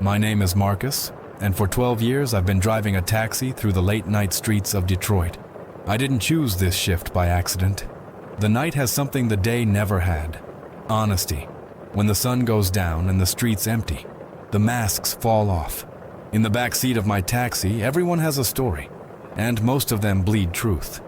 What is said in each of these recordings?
My name is Marcus, and for 12 years I've been driving a taxi through the late-night streets of Detroit. I didn't choose this shift by accident. The night has something the day never had: honesty. When the sun goes down and the street's empty, the masks fall off. In the back seat of my taxi, everyone has a story, and most of them bleed truth.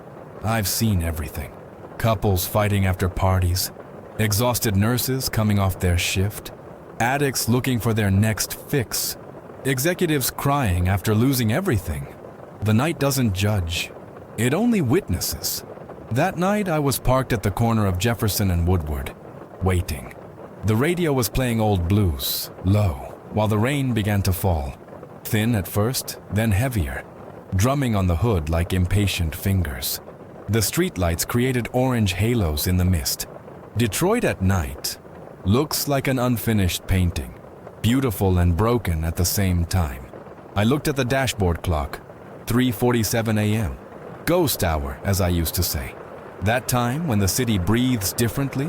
I've seen everything. Couples fighting after parties, exhausted nurses coming off their shift, addicts looking for their next fix, executives crying after losing everything. The night doesn't judge, it only witnesses. That night I was parked at the corner of Jefferson and Woodward, waiting. The radio was playing old blues, low, while the rain began to fall. Thin at first, then heavier, drumming on the hood like impatient fingers. The streetlights created orange halos in the mist. Detroit at night looks like an unfinished painting, beautiful and broken at the same time. I looked at the dashboard clock, 3:47 a.m. Ghost hour, as I used to say. That time when the city breathes differently,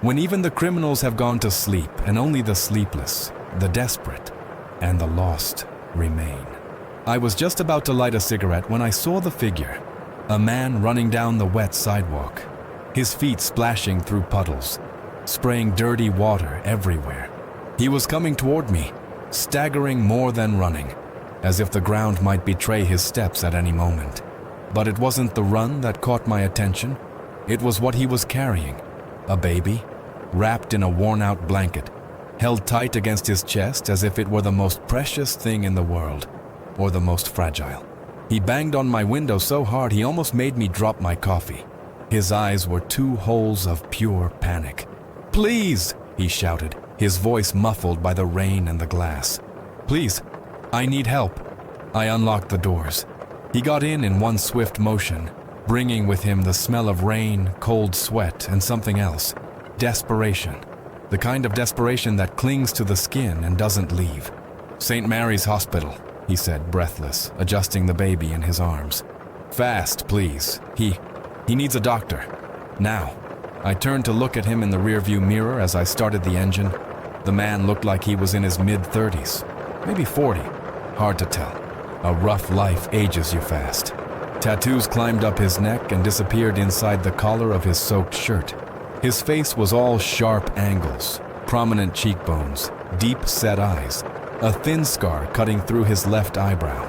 when even the criminals have gone to sleep and only the sleepless, the desperate, and the lost remain. I was just about to light a cigarette when I saw the figure, a man running down the wet sidewalk, his feet splashing through puddles, spraying dirty water everywhere. He was coming toward me, staggering more than running, as if the ground might betray his steps at any moment. But it wasn't the run that caught my attention. It was what he was carrying, a baby, wrapped in a worn-out blanket, held tight against his chest as if it were the most precious thing in the world, or the most fragile. He banged on my window so hard he almost made me drop my coffee. His eyes were two holes of pure panic. "Please!" he shouted, his voice muffled by the rain and the glass. "Please, I need help." I unlocked the doors. He got in one swift motion, bringing with him the smell of rain, cold sweat, and something else. Desperation. The kind of desperation that clings to the skin and doesn't leave. "St. Mary's Hospital," he said, breathless, adjusting the baby in his arms. "Fast, please. He needs a doctor. Now." I turned to look at him in the rearview mirror as I started the engine. The man looked like he was in his mid-30s, maybe 40. Hard to tell. A rough life ages you fast. Tattoos climbed up his neck and disappeared inside the collar of his soaked shirt. His face was all sharp angles, prominent cheekbones, deep-set eyes, a thin scar cutting through his left eyebrow.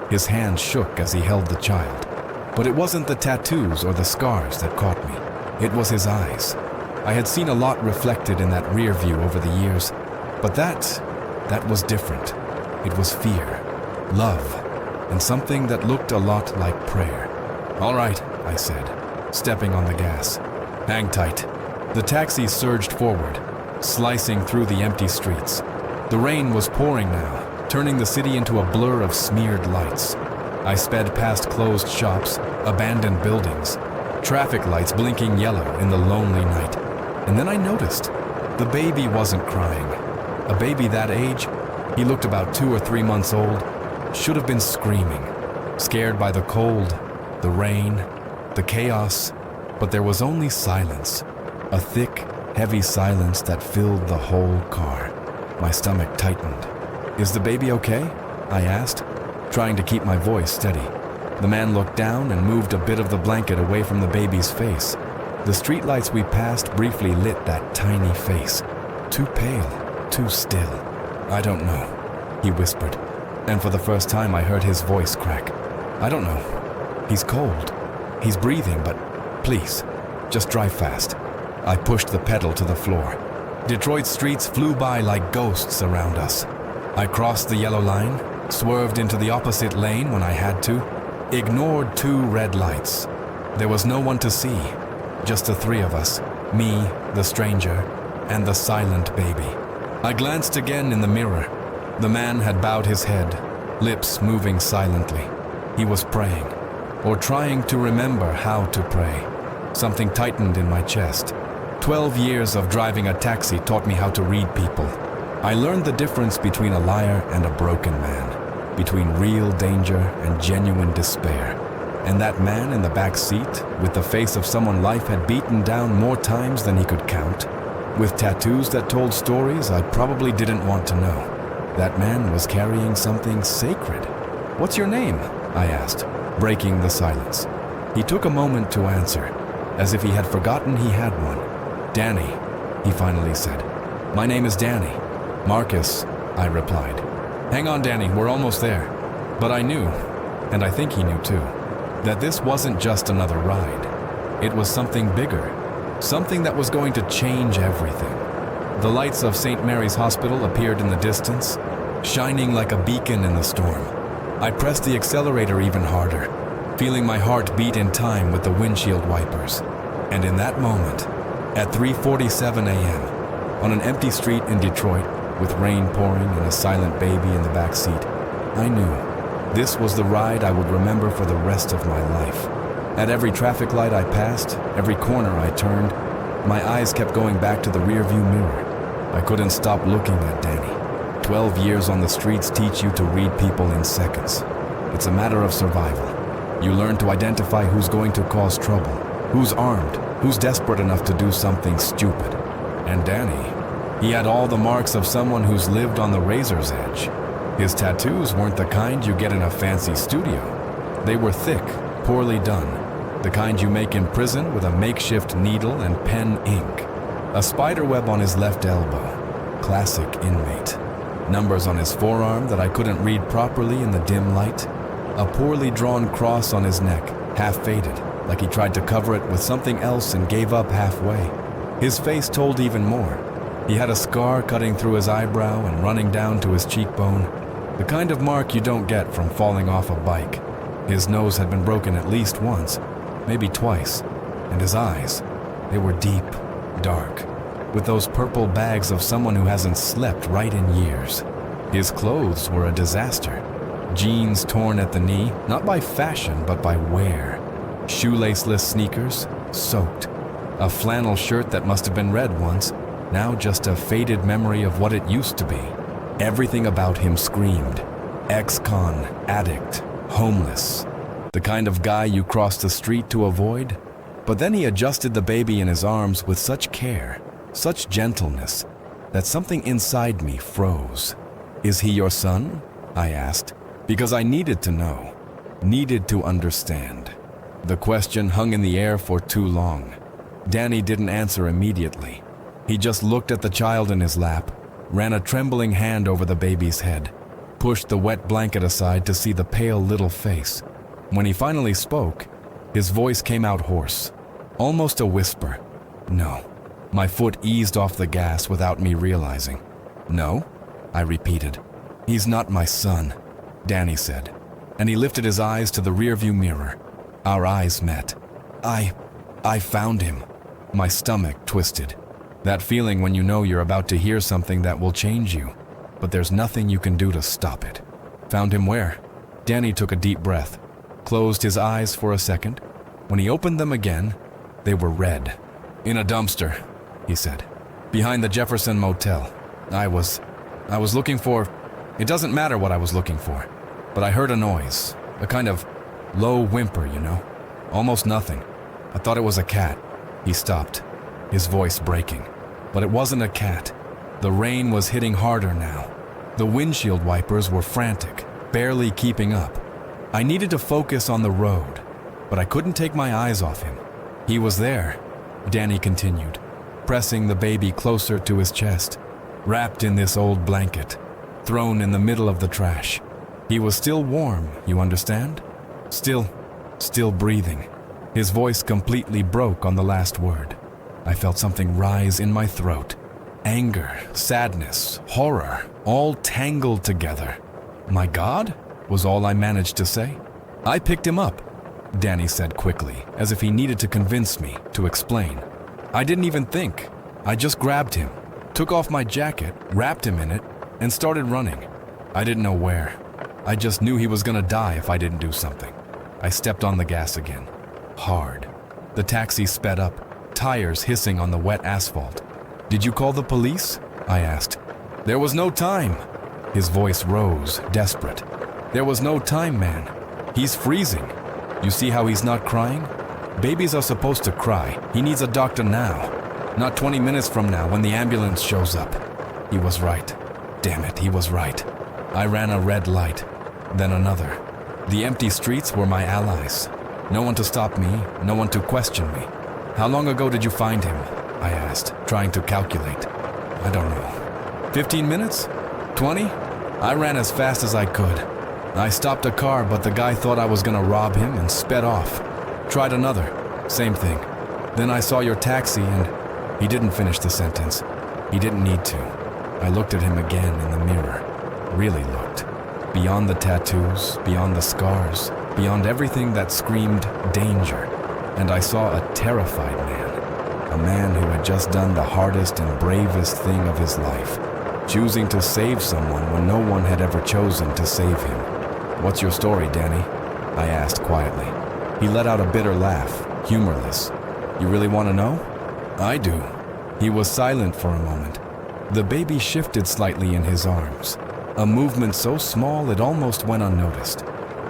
His hand shook as he held the child. But it wasn't the tattoos or the scars that caught me. It was his eyes. I had seen a lot reflected in that rear view over the years, but that was different. It was fear, love, and something that looked a lot like prayer. "All right," I said, stepping on the gas. "Hang tight." The taxi surged forward, slicing through the empty streets. The rain was pouring now, turning the city into a blur of smeared lights. I sped past closed shops, abandoned buildings, traffic lights blinking yellow in the lonely night. And then I noticed, the baby wasn't crying. A baby that age, he looked about 2 or 3 months old, should have been screaming, scared by the cold, the rain, the chaos, but there was only silence, a thick, heavy silence that filled the whole car. My stomach tightened. "Is the baby okay?" I asked, trying to keep my voice steady. The man looked down and moved a bit of the blanket away from the baby's face. The streetlights we passed briefly lit that tiny face. Too pale, too still. "I don't know," he whispered, and for the first time I heard his voice crack. "I don't know. He's cold. He's breathing, but please, just drive fast." I pushed the pedal to the floor. Detroit's streets flew by like ghosts around us. I crossed the yellow line, swerved into the opposite lane when I had to, ignored 2 red lights. There was no one to see, just the 3 of us, me, the stranger, and the silent baby. I glanced again in the mirror. The man had bowed his head, lips moving silently. He was praying, or trying to remember how to pray. Something tightened in my chest. 12 years of driving a taxi taught me how to read people. I learned the difference between a liar and a broken man, between real danger and genuine despair. And that man in the back seat, with the face of someone life had beaten down more times than he could count, with tattoos that told stories I probably didn't want to know. That man was carrying something sacred. "What's your name?" I asked, breaking the silence. He took a moment to answer, as if he had forgotten he had one. "Danny," he finally said. "My name is Danny." "Marcus," I replied. "Hang on, Danny, we're almost there." But I knew, and I think he knew too, that this wasn't just another ride. It was something bigger, something that was going to change everything. The lights of St. Mary's Hospital appeared in the distance, shining like a beacon in the storm. I pressed the accelerator even harder, feeling my heart beat in time with the windshield wipers. And in that moment, at 3:47 a.m., on an empty street in Detroit, with rain pouring and a silent baby in the back seat, I knew this was the ride I would remember for the rest of my life. At every traffic light I passed, every corner I turned, my eyes kept going back to the rearview mirror. I couldn't stop looking at Danny. 12 years on the streets teach you to read people in seconds. It's a matter of survival. You learn to identify who's going to cause trouble, who's armed, who's desperate enough to do something stupid. And Danny, he had all the marks of someone who's lived on the razor's edge. His tattoos weren't the kind you get in a fancy studio. They were thick, poorly done, the kind you make in prison with a makeshift needle and pen ink. A spider web on his left elbow, classic inmate. Numbers on his forearm that I couldn't read properly in the dim light. A poorly drawn cross on his neck, half faded, like he tried to cover it with something else and gave up halfway. His face told even more. He had a scar cutting through his eyebrow and running down to his cheekbone, the kind of mark you don't get from falling off a bike. His nose had been broken at least once, maybe twice, and his eyes, they were deep, dark, with those purple bags of someone who hasn't slept right in years. His clothes were a disaster. Jeans torn at the knee, not by fashion, but by wear. Shoelaceless sneakers, soaked. A flannel shirt that must have been red once, now just a faded memory of what it used to be. Everything about him screamed. Ex-con, addict, homeless. The kind of guy you cross the street to avoid. But then he adjusted the baby in his arms with such care, such gentleness, that something inside me froze. "Is he your son?" I asked, because I needed to know, needed to understand. The question hung in the air for too long. Danny didn't answer immediately. He just looked at the child in his lap, ran a trembling hand over the baby's head, pushed the wet blanket aside to see the pale little face. When he finally spoke, his voice came out hoarse, almost a whisper. "No." My foot eased off the gas without me realizing. "No?" I repeated. "He's not my son," Danny said, and he lifted his eyes to the rearview mirror. Our eyes met. I found him." My stomach twisted. That feeling when you know you're about to hear something that will change you, but there's nothing you can do to stop it. "Found him where?" Danny took a deep breath, closed his eyes for a second. When he opened them again, they were red. "In a dumpster," he said, "behind the Jefferson Motel. I was looking for... It doesn't matter what I was looking for, but I heard a noise, a kind of low whimper, you know, almost nothing. I thought it was a cat." He stopped, his voice breaking. But it wasn't a cat. The rain was hitting harder now. The windshield wipers were frantic, barely keeping up. I needed to focus on the road, but I couldn't take my eyes off him. "He was there," Danny continued, pressing the baby closer to his chest, wrapped in this old blanket, thrown in the middle of the trash. He was still warm, you understand? Still breathing. His voice completely broke on the last word. I felt something rise in my throat. Anger, sadness, horror, all tangled together. "My God?" was all I managed to say. "I picked him up," Danny said quickly, as if he needed to convince me, to explain. "I didn't even think. I just grabbed him, took off my jacket, wrapped him in it, and started running. I didn't know where. I just knew he was gonna die if I didn't do something." I stepped on the gas again. Hard. The taxi sped up, tires hissing on the wet asphalt. "Did you call the police?" I asked. "There was no time." His voice rose, desperate. "There was no time, man. He's freezing. You see how he's not crying? Babies are supposed to cry. He needs a doctor now, not 20 minutes from now when the ambulance shows up." He was right. Damn it, he was right. I ran a red light, then another. The empty streets were my allies. No one to stop me, no one to question me. How long ago did you find him? I asked, trying to calculate. I don't know. 15 minutes? 20? I ran as fast as I could. I stopped a car, but the guy thought I was gonna rob him and sped off. Tried another, same thing. Then I saw your taxi and he didn't finish the sentence. He didn't need to. I looked at him again in the mirror. Really looked. Beyond the tattoos, beyond the scars, beyond everything that screamed danger. And I saw a terrified man. A man who had just done the hardest and bravest thing of his life. Choosing to save someone when no one had ever chosen to save him. What's your story, Danny? I asked quietly. He let out a bitter laugh, humorless. You really want to know? I do. He was silent for a moment. The baby shifted slightly in his arms. A movement so small it almost went unnoticed.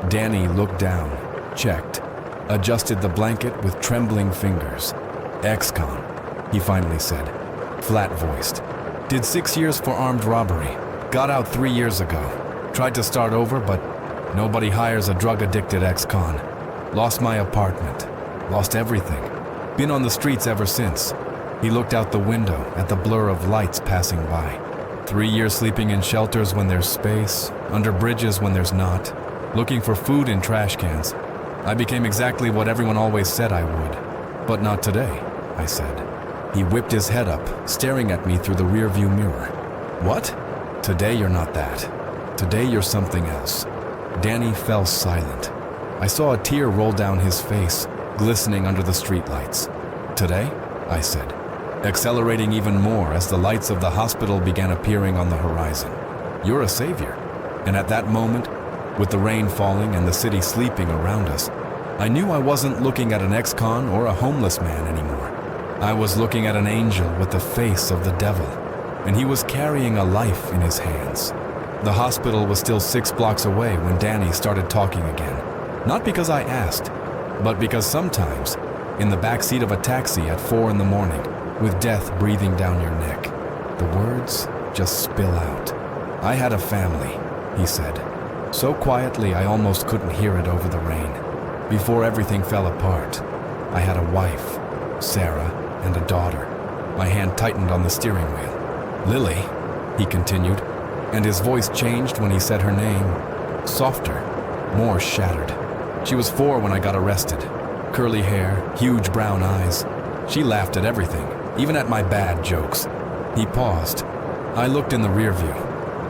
Danny looked down, checked, adjusted the blanket with trembling fingers. Ex-con, he finally said, flat-voiced. Did 6 years for armed robbery. Got out 3 years ago. Tried to start over, but nobody hires a drug-addicted ex-con. Lost my apartment. Lost everything. Been on the streets ever since. He looked out the window at the blur of lights passing by. 3 years sleeping in shelters when there's space, under bridges when there's not, looking for food in trash cans. I became exactly what everyone always said I would. But not today, I said. He whipped his head up, staring at me through the rearview mirror. What? Today you're not that. Today you're something else. Danny fell silent. I saw a tear roll down his face, glistening under the streetlights. Today? I said, accelerating even more as the lights of the hospital began appearing on the horizon. You're a savior. And at that moment, with the rain falling and the city sleeping around us, I knew I wasn't looking at an ex-con or a homeless man anymore. I was looking at an angel with the face of the devil, and he was carrying a life in his hands. The hospital was still 6 blocks away when Danny started talking again. Not because I asked, but because sometimes, in the backseat of a taxi at 4 in the morning, with death breathing down your neck, the words just spill out. I had a family, he said, so quietly I almost couldn't hear it over the rain. Before everything fell apart, I had a wife, Sarah, and a daughter. My hand tightened on the steering wheel. Lily, he continued, and his voice changed when he said her name, softer, more shattered. She was 4 when I got arrested. Curly hair, huge brown eyes. She laughed at everything, even at my bad jokes. He paused. I looked in the rear view.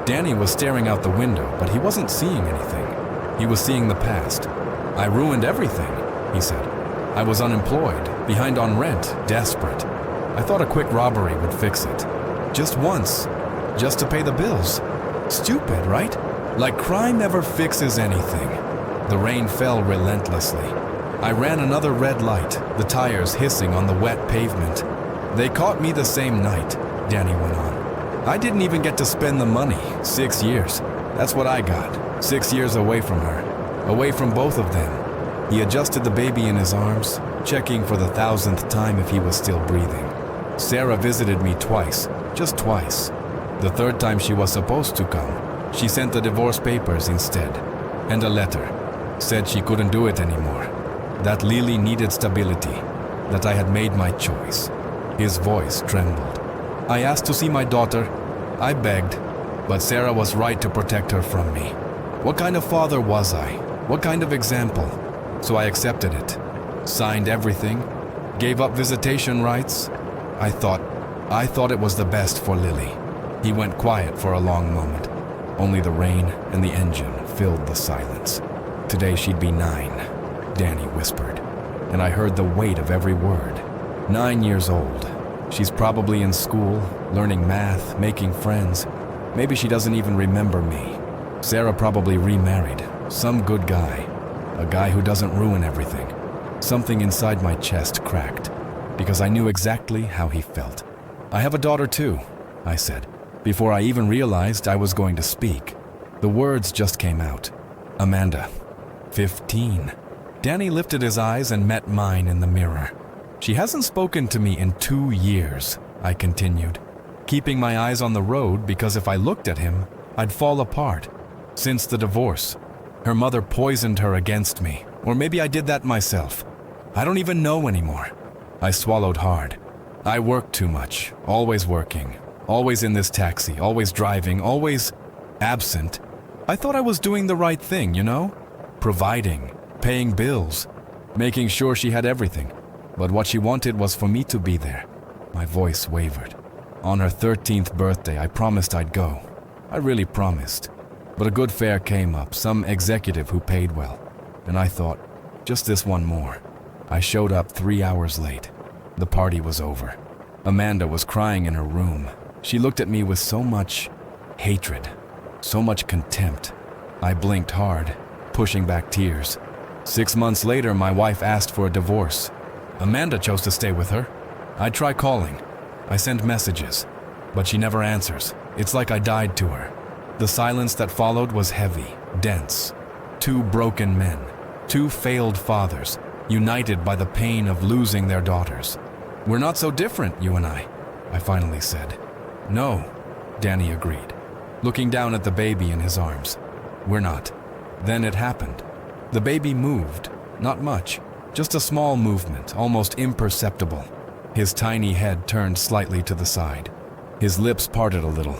Danny was staring out the window, but he wasn't seeing anything. He was seeing the past. I ruined everything, he said. I was unemployed, behind on rent, desperate. I thought a quick robbery would fix it. Just once, just to pay the bills. Stupid, right? Like crime never fixes anything. The rain fell relentlessly. I ran another red light, the tires hissing on the wet pavement. They caught me the same night, Danny went on. I didn't even get to spend the money, 6 years. That's what I got, 6 years away from her, away from both of them. He adjusted the baby in his arms, checking for the 1,000th time if he was still breathing. Sarah visited me twice, just twice. The 3rd time she was supposed to come, she sent the divorce papers instead, and a letter. Said she couldn't do it anymore. That Lily needed stability, that I had made my choice. His voice trembled. I asked to see my daughter. I begged, but Sarah was right to protect her from me. What kind of father was I? What kind of example? So I accepted it, signed everything, gave up visitation rights. I thought it was the best for Lily. He went quiet for a long moment. Only the rain and the engine filled the silence. Today she'd be 9, Danny whispered, and I heard the weight of every word. 9 years old. She's probably in school, learning math, making friends. Maybe she doesn't even remember me. Sarah probably remarried, some good guy. A guy who doesn't ruin everything. Something inside my chest cracked, because I knew exactly how he felt. I have a daughter too, I said, before I even realized I was going to speak. The words just came out. Amanda, 15. Danny lifted his eyes and met mine in the mirror. She hasn't spoken to me in 2 years, I continued, keeping my eyes on the road because if I looked at him, I'd fall apart. Since the divorce, her mother poisoned her against me, or maybe I did that myself. I don't even know anymore. I swallowed hard. I worked too much, always working, always in this taxi, always driving, always absent. I thought I was doing the right thing, you know? Providing, paying bills, making sure she had everything. But what she wanted was for me to be there. My voice wavered. On her 13th birthday, I promised I'd go. I really promised. But a good fare came up, some executive who paid well. And I thought, just this one more. I showed up 3 hours late. The party was over. Amanda was crying in her room. She looked at me with so much hatred, so much contempt. I blinked hard, pushing back tears. 6 months later, my wife asked for a divorce. Amanda chose to stay with her. I try calling. I send messages, but she never answers. It's like I died to her. The silence that followed was heavy, dense. 2 broken men, 2 failed fathers, united by the pain of losing their daughters. We're not so different, you and I finally said. No, Danny agreed, looking down at the baby in his arms. We're not. Then it happened. The baby moved, not much, just a small movement, almost imperceptible. His tiny head turned slightly to the side. His lips parted a little.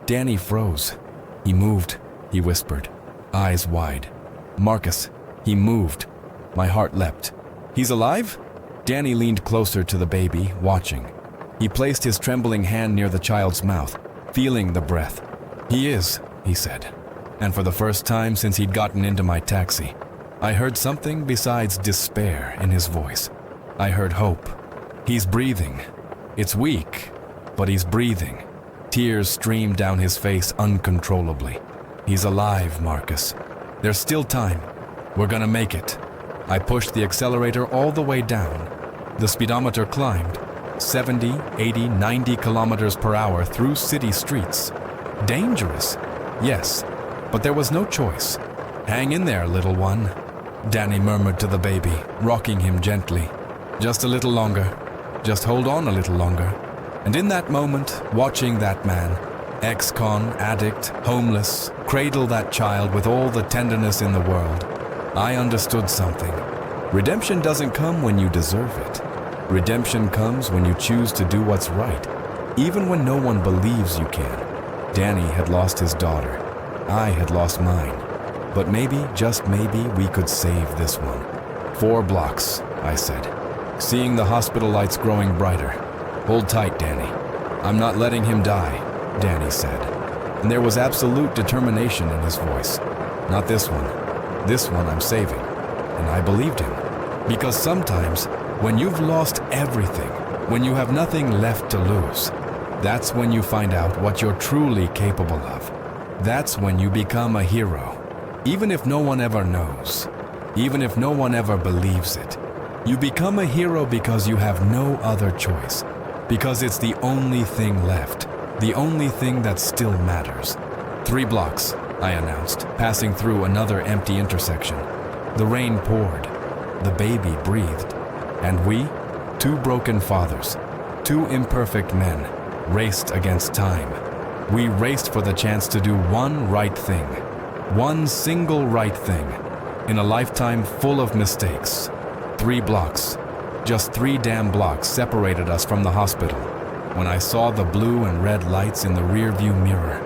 Danny froze. He moved, he whispered, eyes wide. Marcus, he moved. My heart leapt. He's alive? Danny leaned closer to the baby, watching. He placed his trembling hand near the child's mouth, feeling the breath. He is, he said. And for the first time since he'd gotten into my taxi, I heard something besides despair in his voice. I heard hope. He's breathing. It's weak, but he's breathing. Tears streamed down his face uncontrollably. He's alive, Marcus. There's still time. We're gonna make it. I pushed the accelerator all the way down. The speedometer climbed, 70, 80, 90 kilometers per hour through city streets. Dangerous, yes, but there was no choice. Hang in there, little one, Danny murmured to the baby, rocking him gently. Just a little longer. Just hold on a little longer. And in that moment, watching that man, ex-con, addict, homeless, cradle that child with all the tenderness in the world, I understood something. Redemption doesn't come when you deserve it. Redemption comes when you choose to do what's right, even when no one believes you can. Danny had lost his daughter. I had lost mine. But maybe, just maybe, we could save this one. 4 blocks, I said, seeing the hospital lights growing brighter. Hold tight, Danny. I'm not letting him die, Danny said. And there was absolute determination in his voice. Not this one. This one I'm saving. And I believed him. Because sometimes, when you've lost everything, when you have nothing left to lose, that's when you find out what you're truly capable of. That's when you become a hero. Even if no one ever knows, even if no one ever believes it, you become a hero because you have no other choice, because it's the only thing left, the only thing that still matters. 3 blocks, I announced, passing through another empty intersection. The rain poured, the baby breathed, and we, 2 broken fathers, 2 imperfect men, raced against time. We raced for the chance to do one right thing. One single right thing, in a lifetime full of mistakes. 3 blocks, just 3 damn blocks separated us from the hospital. When I saw the blue and red lights in the rear-view mirror,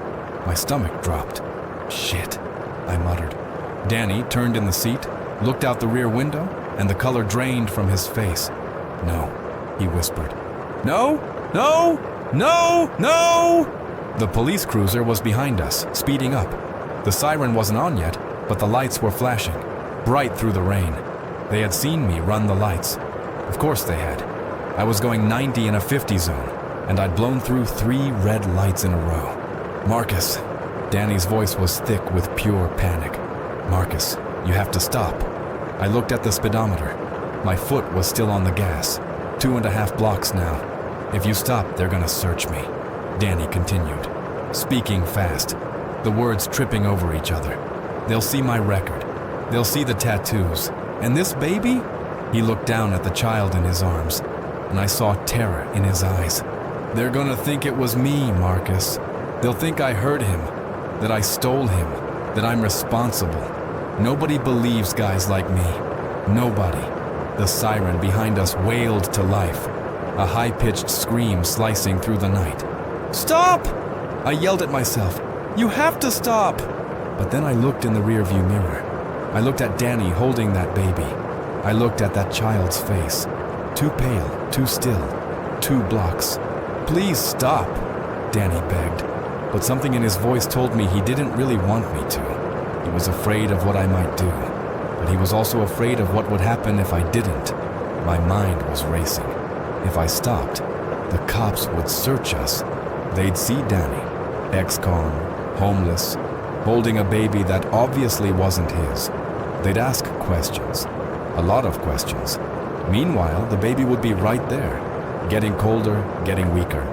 my stomach dropped. Shit, I muttered. Danny turned in the seat, looked out the rear window, and the color drained from his face. No, he whispered. No, no, no, no! The police cruiser was behind us, speeding up. The siren wasn't on yet, but the lights were flashing, bright through the rain. They had seen me run the lights. Of course they had. I was going 90 in a 50 zone, and I'd blown through 3 red lights in a row. Marcus. Danny's voice was thick with pure panic. Marcus, you have to stop. I looked at the speedometer. My foot was still on the gas. 2.5 blocks now. If you stop, they're gonna search me. Danny continued, speaking fast, the words tripping over each other. They'll see my record. They'll see the tattoos. And this baby? He looked down at the child in his arms, and I saw terror in his eyes. They're gonna think it was me, Marcus. They'll think I hurt him, that I stole him, that I'm responsible. Nobody believes guys like me. Nobody. The siren behind us wailed to life, a high-pitched scream slicing through the night. Stop! I yelled at myself. You have to stop! But then I looked in the rearview mirror. I looked at Danny holding that baby. I looked at that child's face. Too pale, too still, 2 blocks. Please stop, Danny begged. But something in his voice told me he didn't really want me to. He was afraid of what I might do. But he was also afraid of what would happen if I didn't. My mind was racing. If I stopped, the cops would search us. They'd see Danny, ex-con, homeless, holding a baby that obviously wasn't his. They'd ask questions, a lot of questions. Meanwhile, the baby would be right there, getting colder, getting weaker.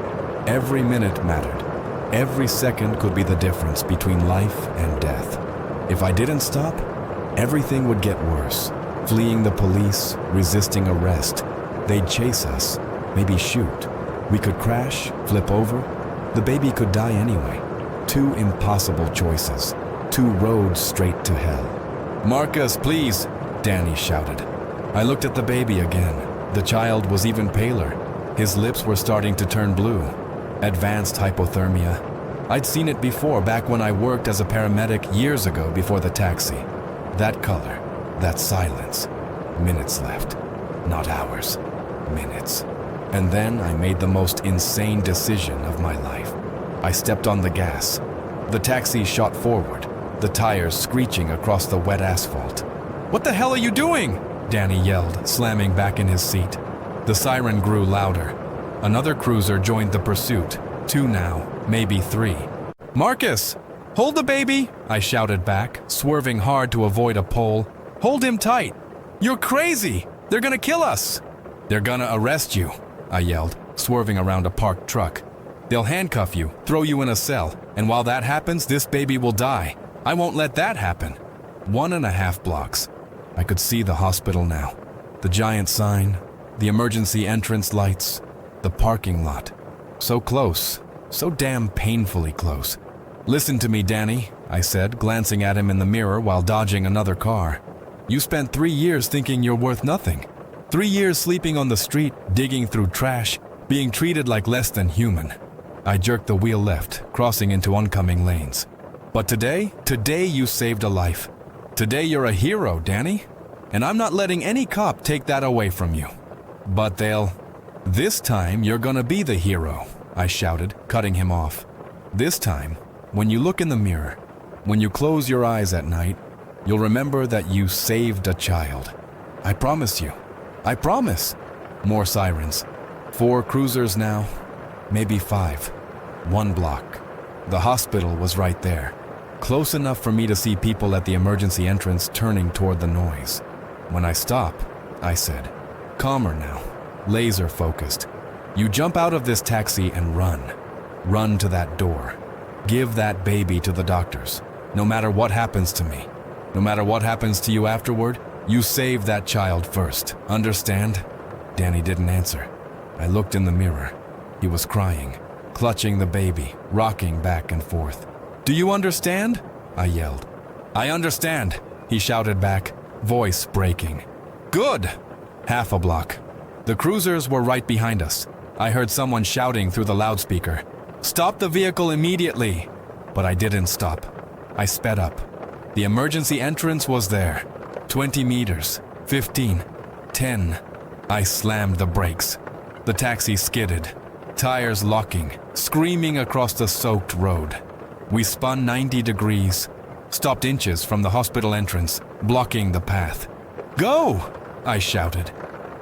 Every minute mattered. Every second could be the difference between life and death. If I didn't stop, everything would get worse. Fleeing the police, resisting arrest. They'd chase us, maybe shoot. We could crash, flip over. The baby could die anyway. 2 impossible choices. 2 roads straight to hell. Marcus, please, Danny shouted. I looked at the baby again. The child was even paler. His lips were starting to turn blue. Advanced hypothermia. I'd seen it before, back when I worked as a paramedic years ago before the taxi. That color, that silence. Minutes left. Not hours. Minutes. And then I made the most insane decision of my life. I stepped on the gas. The taxi shot forward, the tires screeching across the wet asphalt. What the hell are you doing? Danny yelled, slamming back in his seat. The siren grew louder. Another cruiser joined the pursuit. 2 now, maybe 3. Marcus! Hold the baby! I shouted back, swerving hard to avoid a pole. Hold him tight! You're crazy! They're gonna kill us! They're gonna arrest you, I yelled, swerving around a parked truck. They'll handcuff you, throw you in a cell, and while that happens, this baby will die. I won't let that happen. 1.5 blocks. I could see the hospital now. The giant sign, the emergency entrance lights, the parking lot. So close, so damn painfully close. Listen to me, Danny, I said, glancing at him in the mirror while dodging another car. You spent 3 years thinking you're worth nothing. 3 years sleeping on the street, digging through trash, being treated like less than human. I jerked the wheel left, crossing into oncoming lanes. But today you saved a life. Today you're a hero, Danny. And I'm not letting any cop take that away from you. But this time you're gonna be the hero, I shouted, cutting him off. This time, when you look in the mirror, when you close your eyes at night, you'll remember that you saved a child. I promise you. I promise. More sirens. 4 cruisers now, maybe 5. 1 block. The hospital was right there, close enough for me to see people at the emergency entrance turning toward the noise. When I stop, I said, calmer now, laser focused. You jump out of this taxi and run. Run to that door. Give that baby to the doctors. No matter what happens to me, no matter what happens to you afterward, you save that child first. Understand? Danny didn't answer. I looked in the mirror. He was crying, clutching the baby, rocking back and forth. Do you understand? I yelled. I understand, he shouted back, voice breaking. Good! 1/2 block. The cruisers were right behind us. I heard someone shouting through the loudspeaker. Stop the vehicle immediately! But I didn't stop. I sped up. The emergency entrance was there. 20 meters, 15, 10. I slammed the brakes. The taxi skidded, tires locking, screaming across the soaked road. We spun 90 degrees, stopped inches from the hospital entrance, blocking the path. Go! I shouted.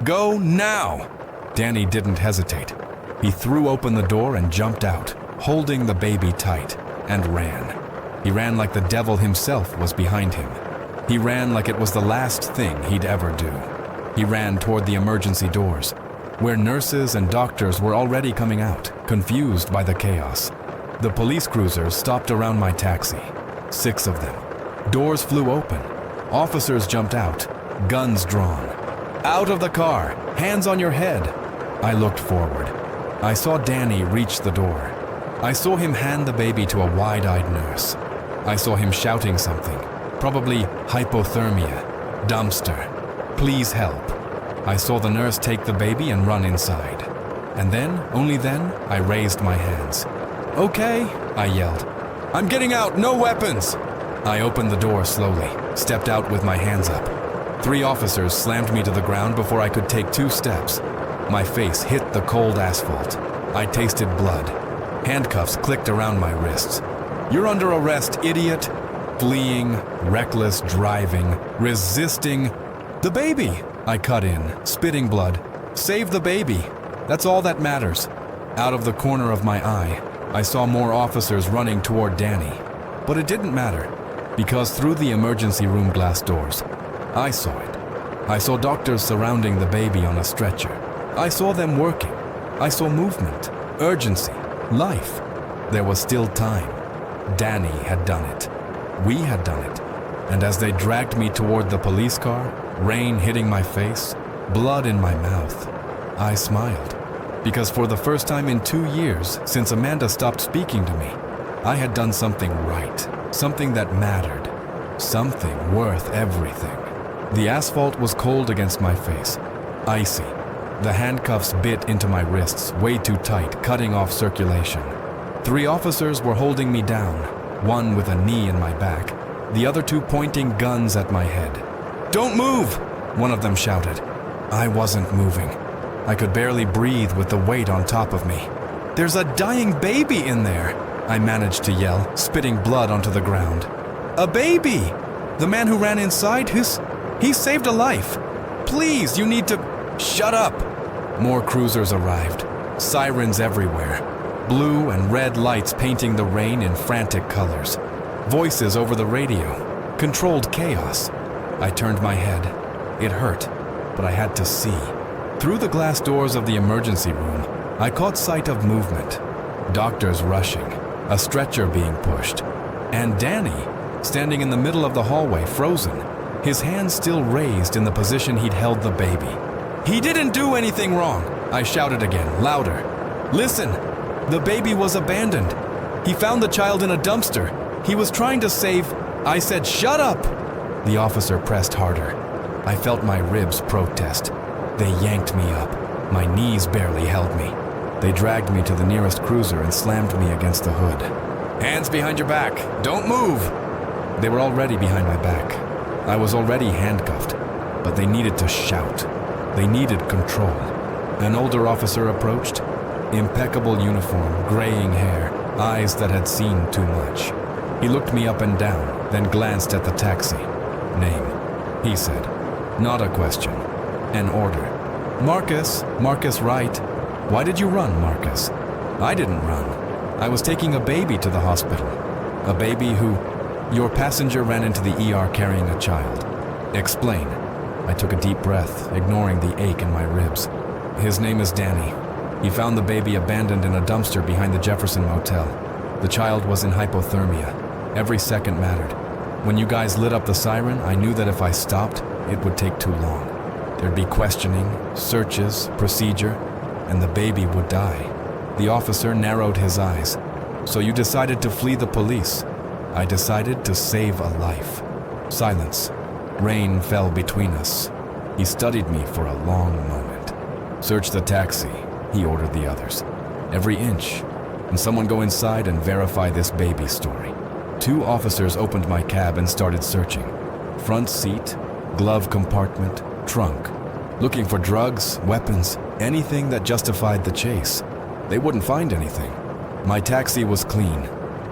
Go now! Danny didn't hesitate. He threw open the door and jumped out, holding the baby tight, and ran. He ran like the devil himself was behind him. He ran like it was the last thing he'd ever do. He ran toward the emergency doors, where nurses and doctors were already coming out, confused by the chaos. The police cruisers stopped around my taxi, 6 of them. Doors flew open. Officers jumped out, guns drawn. Out of the car, hands on your head. I looked forward. I saw Danny reach the door. I saw him hand the baby to a wide-eyed nurse. I saw him shouting something, probably hypothermia, dumpster, please help. I saw the nurse take the baby and run inside. And then, only then, I raised my hands. "Okay," I yelled. "I'm getting out, no weapons!" I opened the door slowly, stepped out with my hands up. 3 officers slammed me to the ground before I could take 2 steps. My face hit the cold asphalt. I tasted blood. Handcuffs clicked around my wrists. "You're under arrest, idiot!" Fleeing, reckless driving, resisting. "The baby!" I cut in, spitting blood. "Save the baby! That's all that matters." Out of the corner of my eye, I saw more officers running toward Danny. But it didn't matter, because through the emergency room glass doors, I saw it. I saw doctors surrounding the baby on a stretcher. I saw them working. I saw movement, urgency, life. There was still time. Danny had done it. We had done it. And as they dragged me toward the police car, rain hitting my face, blood in my mouth, I smiled. Because for the first time in 2 years, since Amanda stopped speaking to me, I had done something right, something that mattered, something worth everything. The asphalt was cold against my face, icy. The handcuffs bit into my wrists, way too tight, cutting off circulation. 3 officers were holding me down, one with a knee in my back, the other 2 pointing guns at my head. "Don't move!" one of them shouted. I wasn't moving. I could barely breathe with the weight on top of me. "There's a dying baby in there!" I managed to yell, spitting blood onto the ground. "A baby! The man who ran inside, he saved a life! Please, you need to—" "Shut up!" More cruisers arrived, sirens everywhere, blue and red lights painting the rain in frantic colors, voices over the radio, controlled chaos. I turned my head. It hurt, but I had to see. Through the glass doors of the emergency room, I caught sight of movement. Doctors rushing, a stretcher being pushed, and Danny standing in the middle of the hallway, frozen, his hands still raised in the position he'd held the baby. "He didn't do anything wrong!" I shouted again, louder. "Listen, the baby was abandoned. He found the child in a dumpster. He was trying to save—" I said, "Shut up!" The officer pressed harder. I felt my ribs protest. They yanked me up. My knees barely held me. They dragged me to the nearest cruiser and slammed me against the hood. "Hands behind your back! Don't move!" They were already behind my back. I was already handcuffed, but they needed to shout. They needed control. An older officer approached. Impeccable uniform, graying hair, eyes that had seen too much. He looked me up and down, then glanced at the taxi. "Name," he said. Not a question. An order. Marcus Wright." "Why did you run, Marcus?" "I didn't run. I was taking a baby to the hospital. A baby who—" "Your passenger ran into the ER carrying a child." "Explain." I took a deep breath, ignoring the ache in my ribs. "His name is Danny. He found the baby abandoned in a dumpster behind the Jefferson Motel. The child was in hypothermia. Every second mattered. When you guys lit up the siren, I knew that if I stopped, it would take too long. There'd be questioning, searches, procedure, and the baby would die." The officer narrowed his eyes. "So you decided to flee the police?" "I decided to save a life." Silence. Rain fell between us. He studied me for a long moment. "Search the taxi," he ordered the others. "Every inch. And someone go inside and verify this baby story." 2 officers opened my cab and started searching. Front seat, glove compartment, trunk. Looking for drugs, weapons, anything that justified the chase. They wouldn't find anything. My taxi was clean.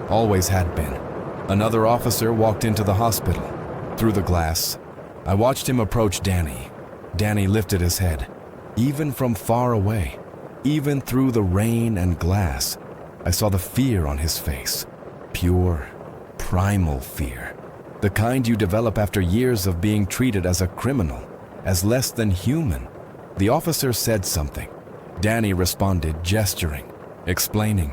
Always had been. Another officer walked into the hospital. Through the glass, I watched him approach Danny. Danny lifted his head. Even from far away, even through the rain and glass, I saw the fear on his face. Pure, primal fear. The kind you develop after years of being treated as a criminal, as less than human. The officer said something. Danny responded, gesturing, explaining.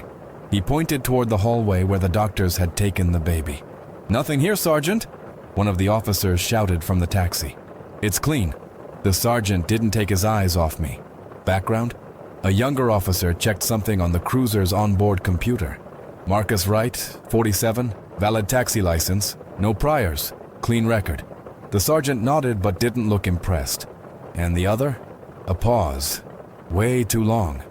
He pointed toward the hallway where the doctors had taken the baby. "Nothing here, Sergeant," one of the officers shouted from the taxi. "It's clean." The sergeant didn't take his eyes off me. Background? A younger officer checked something on the cruiser's onboard computer. Marcus Wright, 47, valid taxi license, no priors, clean record. The sergeant nodded but didn't look impressed. And the other? A pause. Way too long.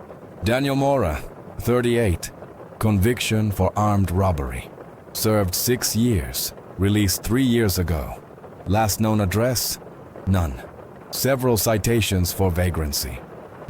Daniel Mora, 38, conviction for armed robbery. Served 6 years, released 3 years ago. Last known address? None. Several citations for vagrancy.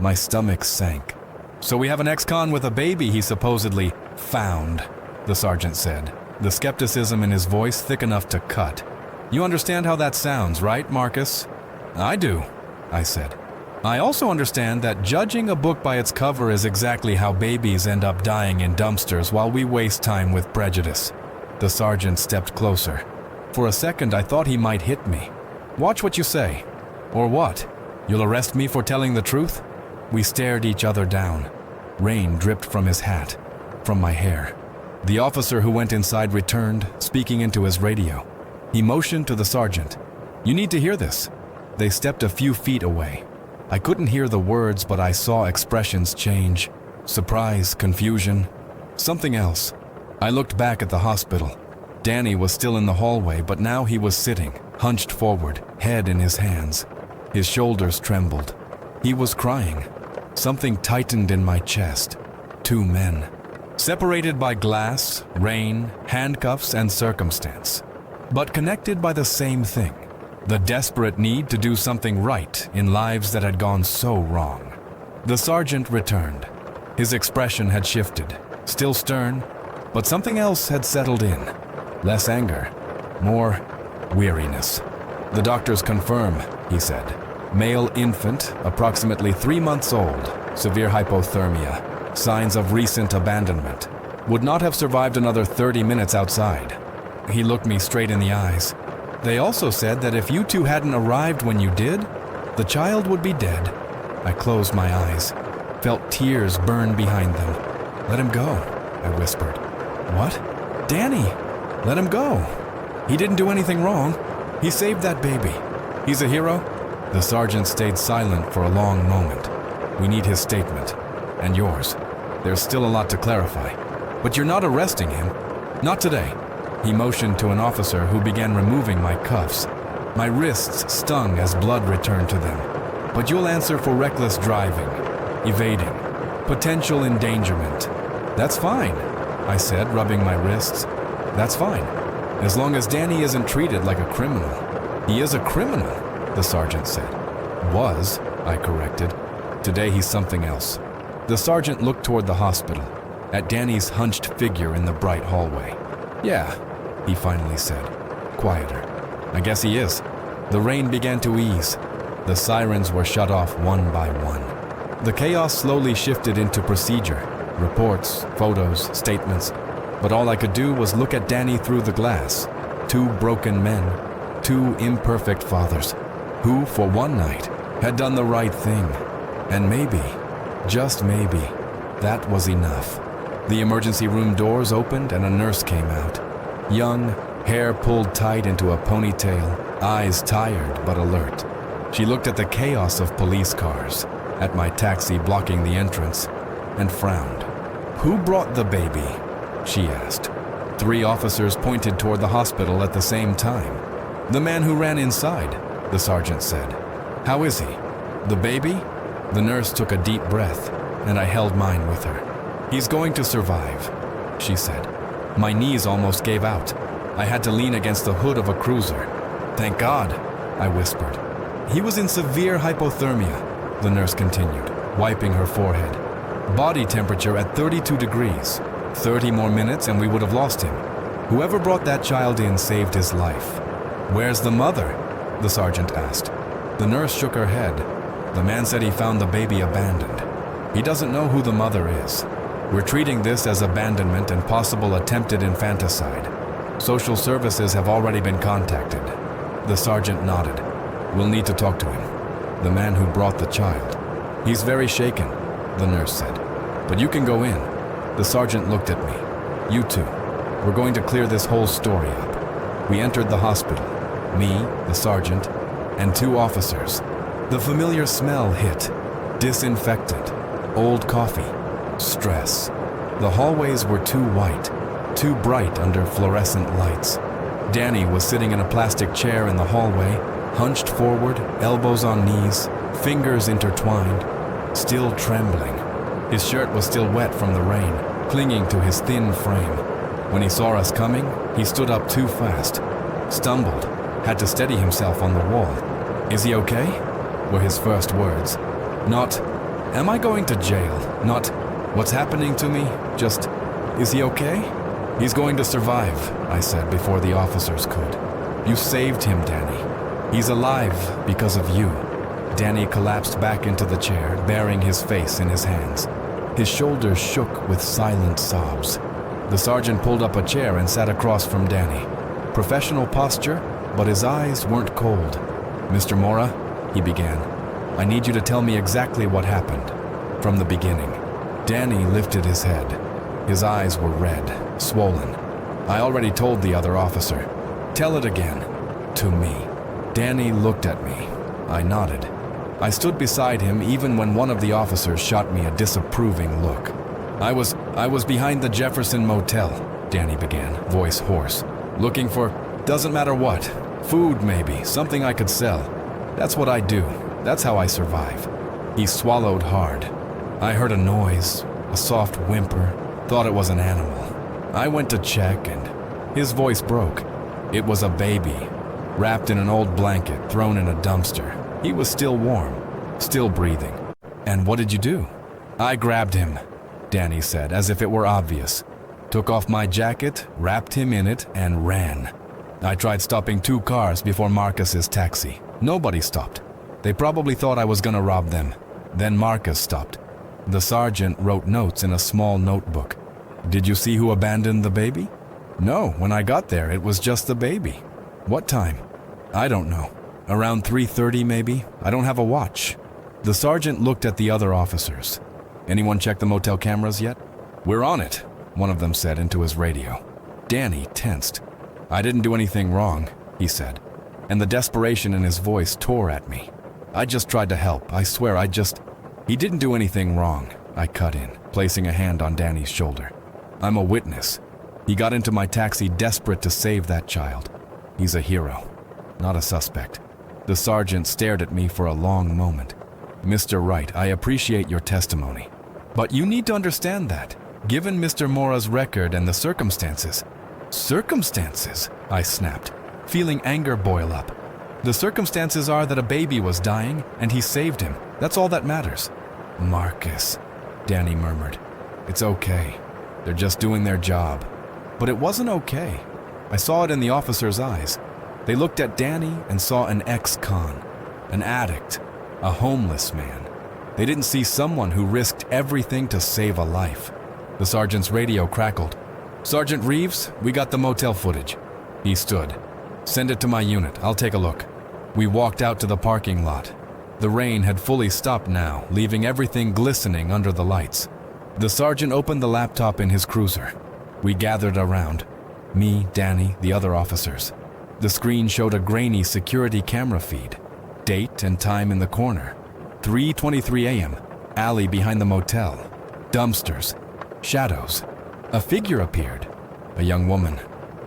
My stomach sank. So we have an ex-con with a baby he supposedly found, the sergeant said, the skepticism in his voice thick enough to cut. You understand how that sounds, right, Marcus? I do, I said. I also understand that judging a book by its cover is exactly how babies end up dying in dumpsters while we waste time with prejudice. The sergeant stepped closer. For a second, I thought he might hit me. Watch what you say. Or what? You'll arrest me for telling the truth? We stared each other down. Rain dripped from his hat, from my hair. The officer who went inside returned, speaking into his radio. He motioned to the sergeant. You need to hear this. They stepped a few feet away. I couldn't hear the words, but I saw expressions change. Surprise, confusion, something else. I looked back at the hospital. Danny was still in the hallway, but now he was sitting, hunched forward, head in his hands. His shoulders trembled. He was crying. Something tightened in my chest. 2 men. Separated by glass, rain, handcuffs, and circumstance. But connected by the same thing. The desperate need to do something right in lives that had gone so wrong. The sergeant returned. His expression had shifted, still stern, but something else had settled in. Less anger, more weariness. The doctors confirm, he said. Male infant, approximately 3 months old, severe hypothermia, signs of recent abandonment. Would not have survived another 30 minutes outside. He looked me straight in the eyes. They also said that if you two hadn't arrived when you did, the child would be dead. I closed my eyes, felt tears burn behind them. Let him go, I whispered. What? Danny, let him go. He didn't do anything wrong. He saved that baby. He's a hero? The sergeant stayed silent for a long moment. We need his statement. And yours. There's still a lot to clarify. But you're not arresting him. Not today. He motioned to an officer who began removing my cuffs. My wrists stung as blood returned to them. But you'll answer for reckless driving, evading, potential endangerment. That's fine, I said, rubbing my wrists. That's fine, as long as Danny isn't treated like a criminal. He is a criminal, the sergeant said. Was, I corrected. Today he's something else. The sergeant looked toward the hospital, at Danny's hunched figure in the bright hallway. Yeah, he finally said, quieter. I guess he is. The rain began to ease. The sirens were shut off one by one. The chaos slowly shifted into procedure, reports, photos, statements. But all I could do was look at Danny through the glass. 2 broken men, 2 imperfect fathers, who, for one night, had done the right thing. And maybe, just maybe, that was enough. The emergency room doors opened and a nurse came out. Young, hair pulled tight into a ponytail, eyes tired but alert. She looked at the chaos of police cars, at my taxi blocking the entrance, and frowned. Who brought the baby? She asked. 3 officers pointed toward the hospital at the same time. The man who ran inside, the sergeant said. How is he? The baby? The nurse took a deep breath, and I held mine with her. He's going to survive, she said. My knees almost gave out. I had to lean against the hood of a cruiser. Thank God, I whispered. He was in severe hypothermia, the nurse continued, wiping her forehead. Body temperature at 32 degrees. 30 more minutes and we would have lost him. Whoever brought that child in saved his life. Where's the mother? The sergeant asked. The nurse shook her head. The man said he found the baby abandoned. He doesn't know who the mother is. We're treating this as abandonment and possible attempted infanticide. Social services have already been contacted. The sergeant nodded. We'll need to talk to him. The man who brought the child. He's very shaken, the nurse said. But you can go in. The sergeant looked at me. You two. We're going to clear this whole story up. We entered the hospital. Me, the sergeant, and 2 officers. The familiar smell hit. Disinfectant. old coffee, stress. The hallways were too white, too bright under fluorescent lights. Danny was sitting in a plastic chair in the hallway, hunched forward, elbows on knees, fingers intertwined, still trembling. His shirt was still wet from the rain, clinging to his thin frame. When he saw us coming, he stood up too fast, stumbled, had to steady himself on the wall. "Is he okay?" were his first words. Not, "Am I going to jail?" Not, "What's happening to me?" Just, "Is he okay?" "He's going to survive," I said before the officers could. "You saved him, Danny. He's alive because of you." Danny collapsed back into the chair, burying his face in his hands. His shoulders shook with silent sobs. The sergeant pulled up a chair and sat across from Danny. Professional posture, but his eyes weren't cold. "Mr. Mora," he began, "I need you to tell me exactly what happened, from the beginning." Danny lifted his head. His eyes were red, swollen. "I already told the other officer." "Tell it again." "To me." Danny looked at me. I nodded. I stood beside him even when one of the officers shot me a disapproving look. I was behind the Jefferson Motel," Danny began, voice hoarse. "Looking for, doesn't matter what, food maybe, something I could sell. That's what I do. That's how I survive." He swallowed hard. I heard a noise, a soft whimper, thought it was an animal. I went to check and his voice broke. It was a baby, wrapped in an old blanket, thrown in a dumpster. He was still warm, still breathing. "And what did you do?" "I grabbed him," Danny said, as if it were obvious. "Took off my jacket, wrapped him in it, and ran. I tried stopping 2 cars before Marcus's taxi. Nobody stopped. They probably thought I was gonna rob them. Then Marcus stopped." The sergeant wrote notes in a small notebook. "Did you see who abandoned the baby?" "No, when I got there, it was just the baby." "What time?" "I don't know. Around 3:30 maybe. I don't have a watch." The sergeant looked at the other officers. "Anyone check the motel cameras yet?" "We're on it," one of them said into his radio. Danny tensed. "I didn't do anything wrong," he said, and the desperation in his voice tore at me. "I just tried to help. I swear He didn't do anything wrong," I cut in, placing a hand on Danny's shoulder. "I'm a witness. He got into my taxi desperate to save that child. He's a hero, not a suspect." The sergeant stared at me for a long moment. "Mr. Wright, I appreciate your testimony. But you need to understand that, given Mr. Mora's record and the circumstances." "Circumstances?" I snapped, feeling anger boil up. "The circumstances are that a baby was dying and he saved him. That's all that matters." "Marcus," Danny murmured. "It's okay. They're just doing their job." But it wasn't okay. I saw it in the officers' eyes. They looked at Danny and saw an ex-con, an addict, a homeless man. They didn't see someone who risked everything to save a life. The sergeant's radio crackled. "Sergeant Reeves, we got the motel footage." He stood. "Send it to my unit. I'll take a look." We walked out to the parking lot. The rain had fully stopped now, leaving everything glistening under the lights. The sergeant opened the laptop in his cruiser. We gathered around. Me, Danny, the other officers. The screen showed a grainy security camera feed. Date and time in the corner. 3:23 a.m. Alley behind the motel. Dumpsters. Shadows. A figure appeared. A young woman.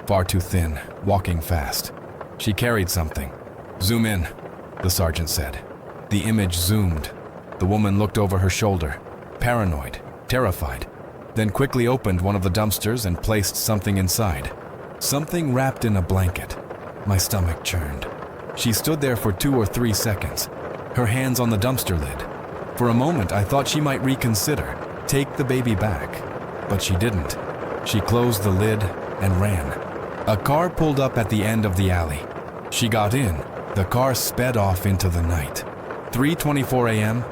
Far too thin, walking fast. She carried something. "Zoom in," the sergeant said. The image zoomed. The woman looked over her shoulder, paranoid, terrified, then quickly opened one of the dumpsters and placed something inside. Something wrapped in a blanket. My stomach churned. She stood there for 2 or 3 seconds, her hands on the dumpster lid. For a moment, I thought she might reconsider, take the baby back. But she didn't. She closed the lid and ran. A car pulled up at the end of the alley. She got in. The car sped off into the night. 3:24 a.m.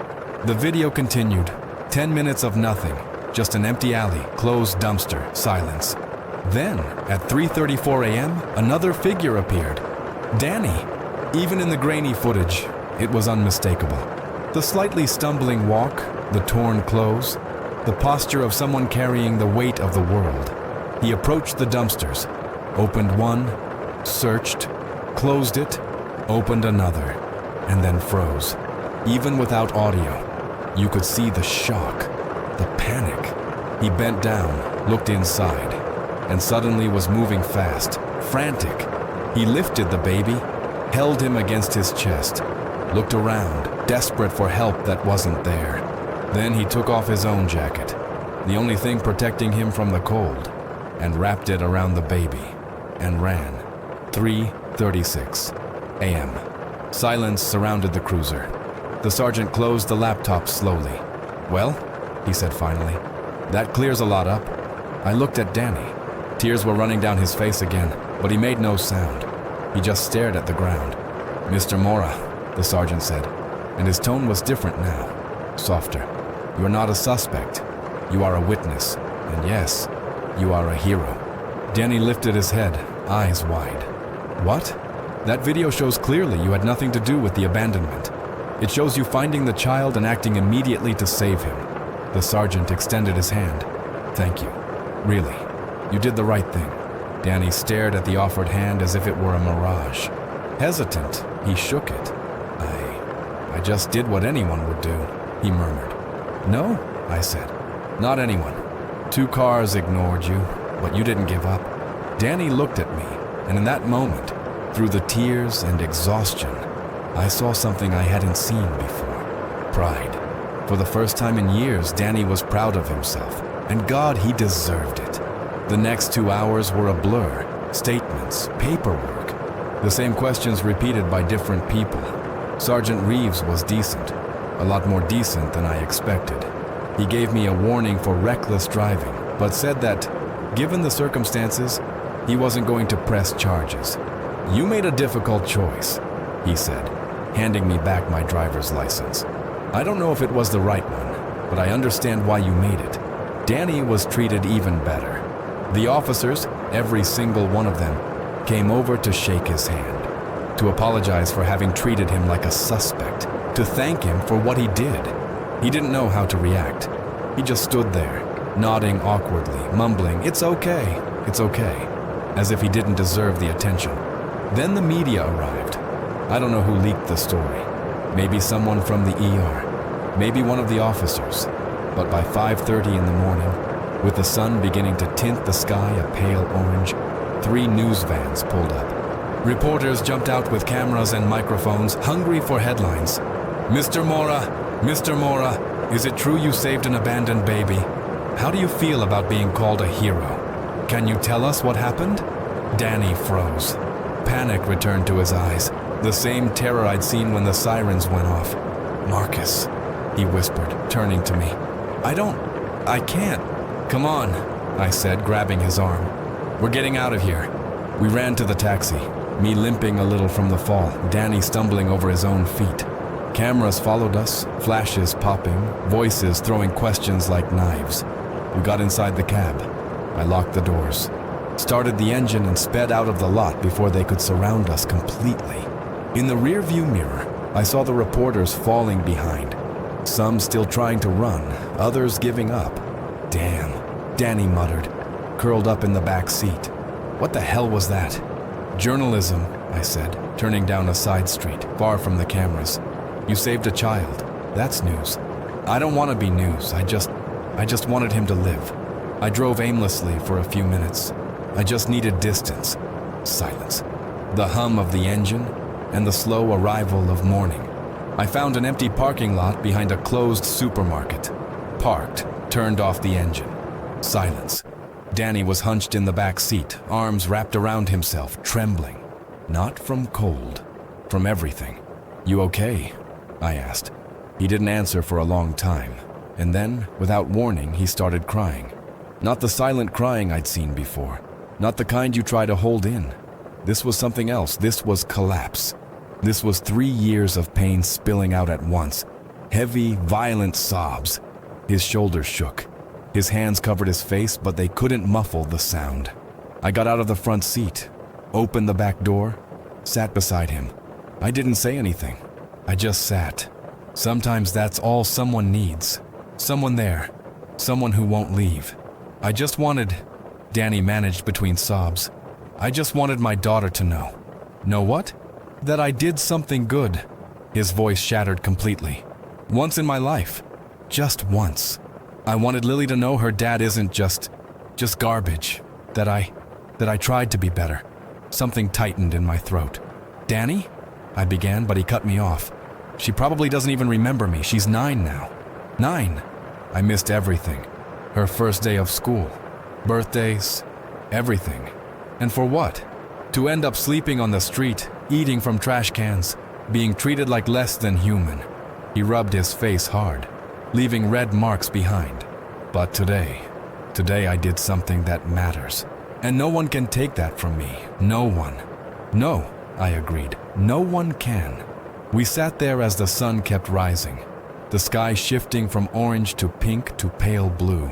The video continued. 10 minutes of nothing. Just an empty alley, closed dumpster, silence. Then, at 3:34 a.m., another figure appeared. Danny. Even in the grainy footage, it was unmistakable. The slightly stumbling walk, the torn clothes, the posture of someone carrying the weight of the world. He approached the dumpsters, opened one, searched, closed it, opened another, and then froze. Even without audio, You could see the shock, the panic. He bent down, looked inside, and suddenly was moving fast, frantic. He lifted the baby, held him against his chest, looked around, desperate for help that wasn't there. Then he took off his own jacket, the only thing protecting him from the cold, and wrapped it around the baby, and ran. 3:36 a.m. Silence surrounded the cruiser. The sergeant closed the laptop slowly. "Well," he said finally, "that clears a lot up." I looked at Danny. Tears were running down his face again, but he made no sound. He just stared at the ground. "Mr. Mora," the sergeant said, and his tone was different now, softer. "You are not a suspect. You are a witness, and yes, you are a hero." Danny lifted his head, eyes wide. "What? That video shows clearly you had nothing to do with the abandonment. It shows you finding the child and acting immediately to save him." The sergeant extended his hand. "Thank you. Really, you did the right thing." Danny stared at the offered hand as if it were a mirage. Hesitant, he shook it. I just did what anyone would do," he murmured. "No," I said. "Not anyone. 2 cars ignored you, but you didn't give up." Danny looked at me, and in that moment, through the tears and exhaustion, I saw something I hadn't seen before. Pride. For the first time in years, Danny was proud of himself, and God, he deserved it. The next 2 hours were a blur. Statements, paperwork. The same questions repeated by different people. Sergeant Reeves was decent, a lot more decent than I expected. He gave me a warning for reckless driving, but said that, given the circumstances, he wasn't going to press charges. "You made a difficult choice," he said, handing me back my driver's license. "I don't know if it was the right one, but I understand why you made it." Danny was treated even better. The officers, every single one of them, came over to shake his hand, to apologize for having treated him like a suspect, to thank him for what he did. He didn't know how to react. He just stood there, nodding awkwardly, mumbling, "It's okay, it's okay," as if he didn't deserve the attention. Then the media arrived. I don't know who leaked the story. Maybe someone from the ER, maybe one of the officers. But by 5:30 in the morning, with the sun beginning to tint the sky a pale orange, 3 news vans pulled up. Reporters jumped out with cameras and microphones, hungry for headlines. Mr. Mora, is it true you saved an abandoned baby? How do you feel about being called a hero? Can you tell us what happened?" Danny froze. Panic returned to his eyes, the same terror I'd seen when the sirens went off. "Marcus," he whispered, turning to me. I can't. "Come on," I said, grabbing his arm. "We're getting out of here." We ran to the taxi, me limping a little from the fall, Danny stumbling over his own feet. Cameras followed us, flashes popping, voices throwing questions like knives. We got inside the cab. I locked the doors, started the engine and sped out of the lot before they could surround us completely. In the rearview mirror, I saw the reporters falling behind. Some still trying to run, others giving up. "Damn," Danny muttered, curled up in the back seat. "What the hell was that?" "Journalism," I said, turning down a side street, far from the cameras. "You saved a child. That's news." "I don't want to be news. I just wanted him to live." I drove aimlessly for a few minutes. I just needed distance. Silence. The hum of the engine and the slow arrival of morning. I found an empty parking lot behind a closed supermarket. Parked, turned off the engine. Silence. Danny was hunched in the back seat, arms wrapped around himself, trembling. Not from cold, from everything. "You okay?" I asked. He didn't answer for a long time, and then, without warning, he started crying. Not the silent crying I'd seen before, not the kind you try to hold in. This was something else. This was collapse. This was 3 years of pain spilling out at once. Heavy, violent sobs. His shoulders shook. His hands covered his face, but they couldn't muffle the sound. I got out of the front seat, opened the back door, sat beside him. I didn't say anything. I just sat. Sometimes that's all someone needs. Someone there. Someone who won't leave. I just wanted, Danny managed between sobs, I just wanted my daughter to know. Know what? That I did something good. His voice shattered completely. Once in my life. Just once. I wanted Lily to know her dad isn't just garbage. That I tried to be better. Something tightened in my throat. Danny? I began, but he cut me off. She probably doesn't even remember me. She's 9 now. 9. I missed everything. Her first day of school. Birthdays. Everything. And for what? To end up sleeping on the street, eating from trash cans, being treated like less than human. He rubbed his face hard, leaving red marks behind. But today I did something that matters. And no one can take that from me. No one. No, I agreed. No one can. We sat there as the sun kept rising, the sky shifting from orange to pink to pale blue.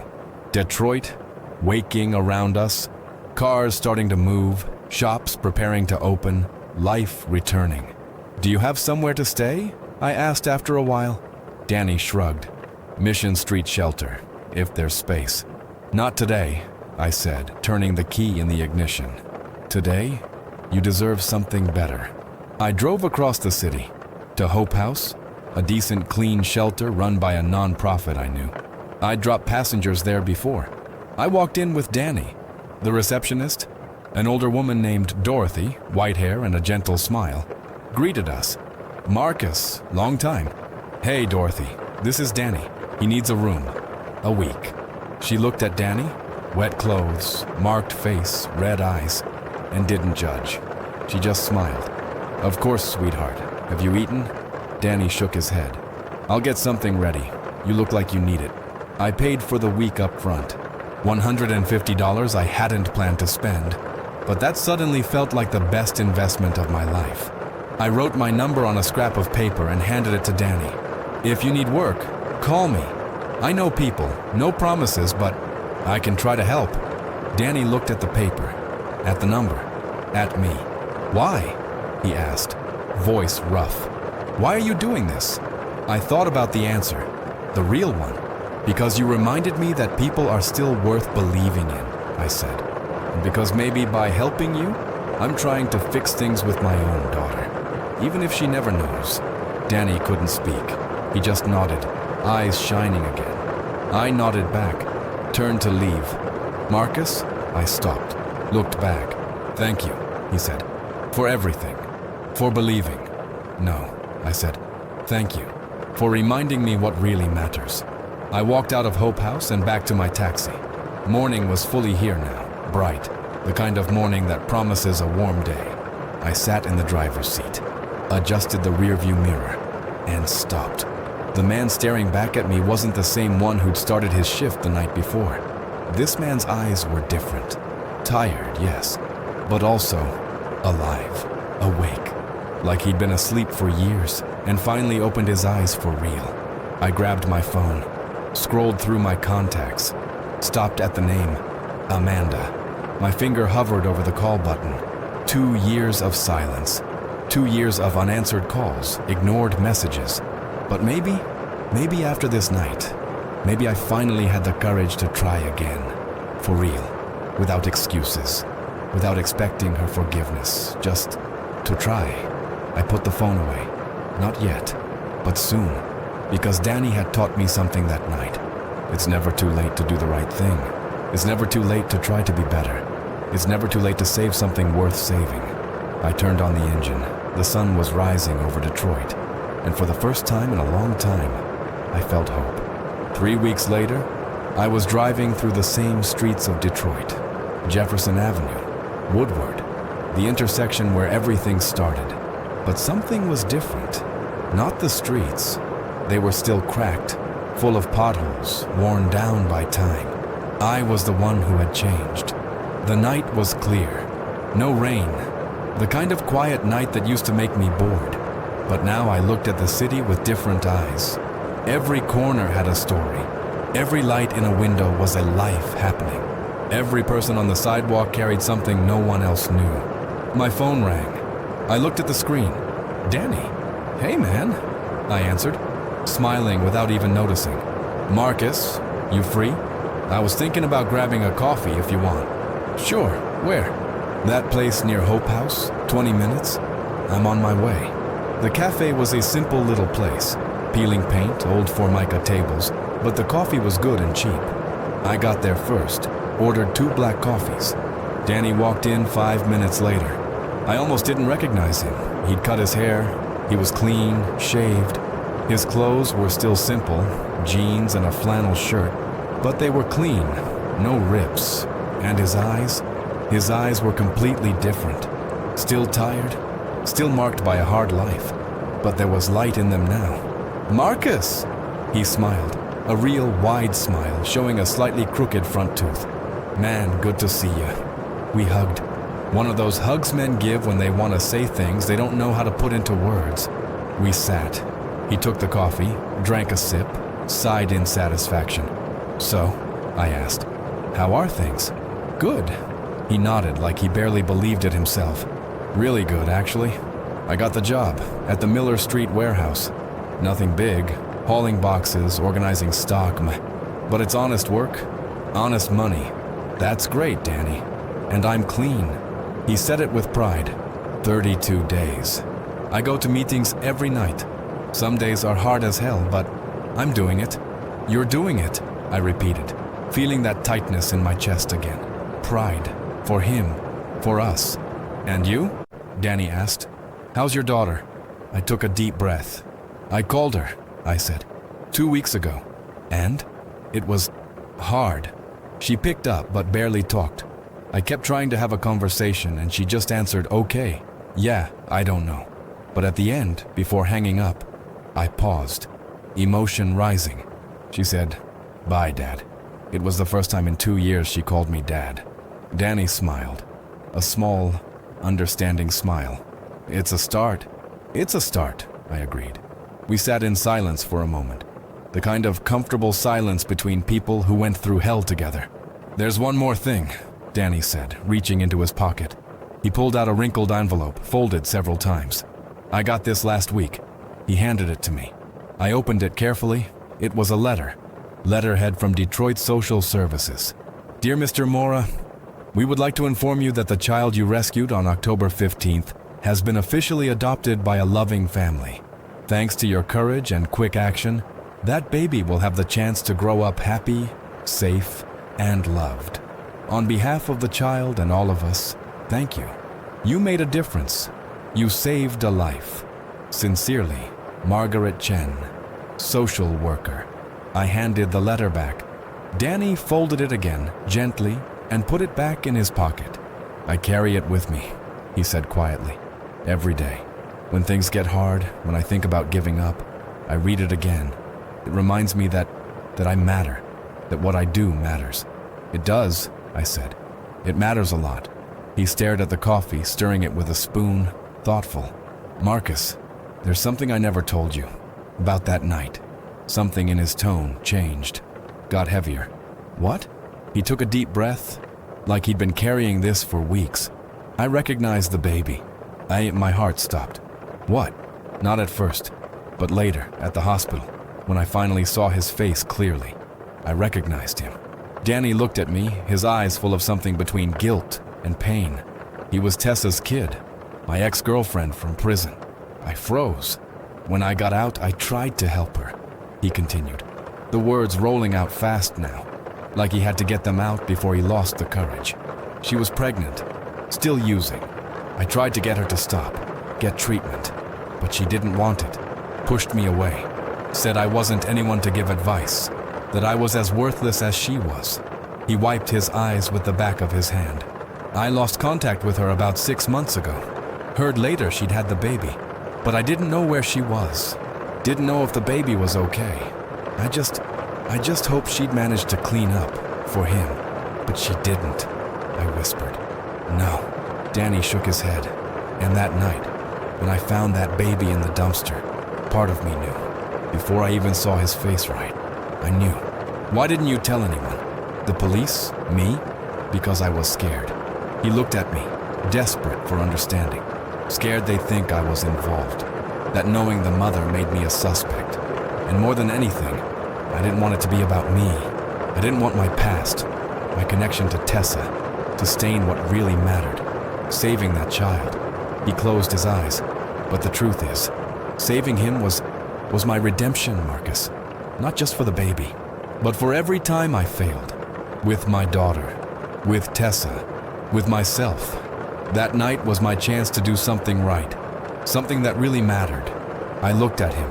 Detroit, waking around us, cars starting to move, shops preparing to open, life returning. Do you have somewhere to stay? I asked after a while. Danny shrugged. Mission Street shelter, if there's space. Not today, I said, turning the key in the ignition. Today, you deserve something better. I drove across the city, to Hope House, a decent, clean shelter run by a non-profit I knew. I'd dropped passengers there before. I walked in with Danny, the receptionist, an older woman named Dorothy, white hair and a gentle smile, greeted us. Marcus, long time. Hey, Dorothy, this is Danny. He needs a room. A week. She looked at Danny, wet clothes, marked face, red eyes, and didn't judge. She just smiled. Of course, sweetheart. Have you eaten? Danny shook his head. I'll get something ready. You look like you need it. I paid for the week up front. $150 I hadn't planned to spend, but that suddenly felt like the best investment of my life. I wrote my number on a scrap of paper and handed it to Danny. If you need work, call me. I know people, no promises, but I can try to help. Danny looked at the paper, at the number, at me. Why? He asked, voice rough. Why are you doing this? I thought about the answer, the real one. Because you reminded me that people are still worth believing in, I said. And because maybe by helping you, I'm trying to fix things with my own daughter, even if she never knows. Danny couldn't speak. He just nodded, eyes shining again. I nodded back, turned to leave. Marcus? I stopped, looked back. Thank you, he said, for everything, for believing. No, I said, thank you, for reminding me what really matters. I walked out of Hope House and back to my taxi. Morning was fully here now, bright, the kind of morning that promises a warm day. I sat in the driver's seat, adjusted the rearview mirror, and stopped. The man staring back at me wasn't the same one who'd started his shift the night before. This man's eyes were different. Tired, yes, but also alive, awake, like he'd been asleep for years and finally opened his eyes for real. I grabbed my phone, scrolled through my contacts, stopped at the name, Amanda. My finger hovered over the call button. 2 years of silence. 2 years of unanswered calls, ignored messages. But maybe Maybe after this night, maybe I finally had the courage to try again. For real, without excuses, without expecting her forgiveness, just to try. I put the phone away. Not yet, but soon, because Danny had taught me something that night. It's never too late to do the right thing. It's never too late to try to be better. It's never too late to save something worth saving. I turned on the engine. The sun was rising over Detroit, and for the first time in a long time, I felt hope. 3 weeks later, I was driving through the same streets of Detroit, Jefferson Avenue, Woodward, the intersection where everything started. But something was different. Not the streets. They were still cracked, full of potholes, worn down by time. I was the one who had changed. The night was clear. No rain. The kind of quiet night that used to make me bored. But now I looked at the city with different eyes. Every corner had a story. Every light in a window was a life happening. Every person on the sidewalk carried something no one else knew. My phone rang. I looked at the screen. Danny. Hey, man, I answered, smiling without even noticing. Marcus, you free? I was thinking about grabbing a coffee if you want. Sure, where? That place near Hope House, 20 minutes. I'm on my way. The cafe was a simple little place. Peeling paint, old Formica tables, but the coffee was good and cheap. I got there first, ordered 2 black coffees. Danny walked in 5 minutes later. I almost didn't recognize him. He'd cut his hair, he was clean, shaved. His clothes were still simple, jeans and a flannel shirt, but they were clean, no rips. And his eyes were completely different. Still tired, still marked by a hard life, but there was light in them now. "Marcus!" He smiled, a real wide smile showing a slightly crooked front tooth. "Man, good to see you." We hugged. One of those hugs men give when they want to say things they don't know how to put into words. We sat. He took the coffee, drank a sip, sighed in satisfaction. "So," I asked, "how are things?" "Good." He nodded like he barely believed it himself. "Really good, actually. I got the job at the Miller Street warehouse. Nothing big, hauling boxes, organizing stock, but it's honest work, honest money. That's great, Danny. And I'm clean." He said it with pride. 32 days. I go to meetings every night. Some days are hard as hell, but I'm doing it. "You're doing it," I repeated, feeling that tightness in my chest again. Pride. For him. For us. "And you?" Danny asked. "How's your daughter?" I took a deep breath. "I called her," I said, 2 weeks ago. And? It was hard. She picked up but barely talked. I kept trying to have a conversation and she just answered, "Okay. Yeah, I don't know." But at the end, before hanging up, I paused, emotion rising. She said, "Bye, Dad." It was the first time in 2 years she called me Dad. Danny smiled. A small, understanding smile. "It's a start." "It's a start," I agreed. We sat in silence for a moment. The kind of comfortable silence between people who went through hell together. "There's one more thing," Danny said, reaching into his pocket. He pulled out a wrinkled envelope, folded several times. "I got this last week." He handed it to me. I opened it carefully. It was a letter. Letterhead from Detroit Social Services. "Dear Mr. Mora, we would like to inform you that the child you rescued on October 15th has been officially adopted by a loving family. Thanks to your courage and quick action, that baby will have the chance to grow up happy, safe, and loved. On behalf of the child and all of us, thank you. You made a difference. You saved a life. Sincerely, Margaret Chen, social worker." I handed the letter back. Danny folded it again, gently, and put it back in his pocket. "I carry it with me," he said quietly, "every day. When things get hard, when I think about giving up, I read it again. It reminds me that I matter, that what I do matters." "It does," I said. "It matters a lot." He stared at the coffee, stirring it with a spoon, thoughtful. "Marcus, there's something I never told you. About that night." Something in his tone changed, got heavier. "What?" He took a deep breath, like he'd been carrying this for weeks. I recognized the baby. My heart stopped. "What?" Not at first, but later, at the hospital, when I finally saw his face clearly. I recognized him. Danny looked at me, his eyes full of something between guilt and pain. He was Tessa's kid, my ex-girlfriend from prison. I froze. When I got out, I tried to help her, he continued, the words rolling out fast now, like he had to get them out before he lost the courage. She was pregnant, still using. I tried to get her to stop, get treatment, but she didn't want it, pushed me away, said I wasn't anyone to give advice, that I was as worthless as she was. He wiped his eyes with the back of his hand. I lost contact with her about 6 months ago. Heard later she'd had the baby, but I didn't know where she was. Didn't know if the baby was okay. I just hoped she'd managed to clean up for him, but she didn't, I whispered. No. Danny shook his head. And that night, when I found that baby in the dumpster, part of me knew. Before I even saw his face right, I knew. Why didn't you tell anyone? The police? Me? Because I was scared. He looked at me, desperate for understanding. Scared they'd think I was involved. That knowing the mother made me a suspect. And more than anything, I didn't want it to be about me. I didn't want my past, my connection to Tessa, to stain what really mattered. Saving that child. He closed his eyes. But the truth is, saving him was my redemption, Marcus. Not just for the baby, But for every time I failed, with my daughter, with Tessa, with myself, that night was my chance to do something right, something that really mattered. I looked at him,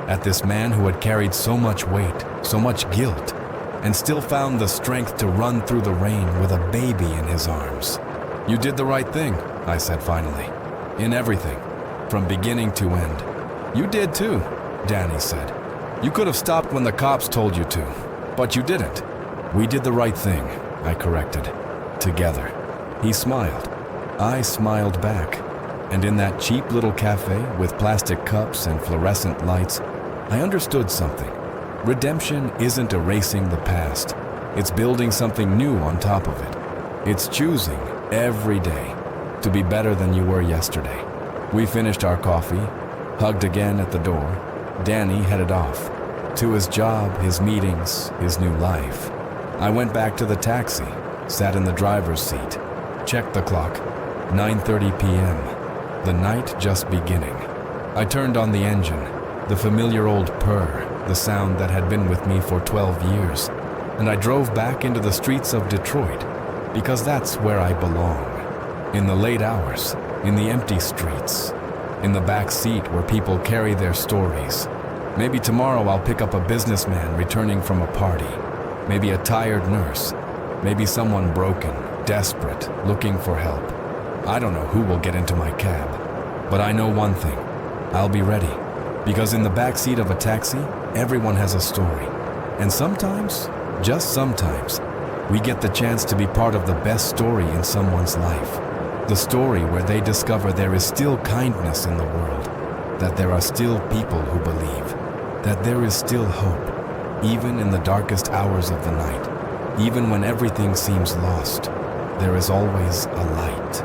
at this man who had carried so much weight, so much guilt, and still found the strength to run through the rain with a baby in his arms. "You did the right thing," I said finally. "In everything, from beginning to end." "You did too," Danny said. "You could have stopped when the cops told you to, but you didn't." "We did the right thing," I corrected. "Together." He smiled. I smiled back. And in that cheap little cafe with plastic cups and fluorescent lights, I understood something. Redemption isn't erasing the past. It's building something new on top of it. It's choosing every day to be better than you were yesterday. We finished our coffee, hugged again at the door. Danny headed off to his job, his meetings, his new life. I went back to the taxi, sat in the driver's seat, checked the clock. 9:30 p.m. The night just beginning. I turned on the engine, the familiar old purr, the sound that had been with me for 12 years, and I drove back into the streets of Detroit, because that's where I belong. In the late hours, in the empty streets, in the back seat where people carry their stories. Maybe tomorrow I'll pick up a businessman returning from a party, maybe a tired nurse, maybe someone broken, desperate, looking for help. I don't know who will get into my cab, but I know one thing. I'll be ready, because in the back seat of a taxi, everyone has a story. And sometimes, just sometimes, we get the chance to be part of the best story in someone's life. The story where they discover there is still kindness in the world, that there are still people who believe, that there is still hope, even in the darkest hours of the night, even when everything seems lost. There is always a light.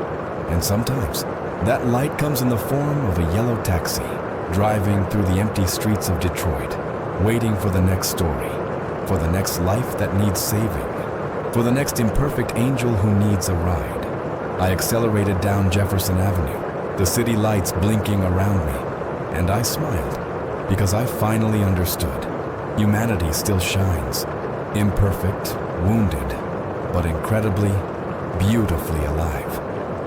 And sometimes, that light comes in the form of a yellow taxi, driving through the empty streets of Detroit, waiting for the next story, for the next life that needs saving, for the next imperfect angel who needs a ride. I accelerated down Jefferson Avenue, the city lights blinking around me, and I smiled, because I finally understood. Humanity still shines, imperfect, wounded, but incredibly, beautifully alive.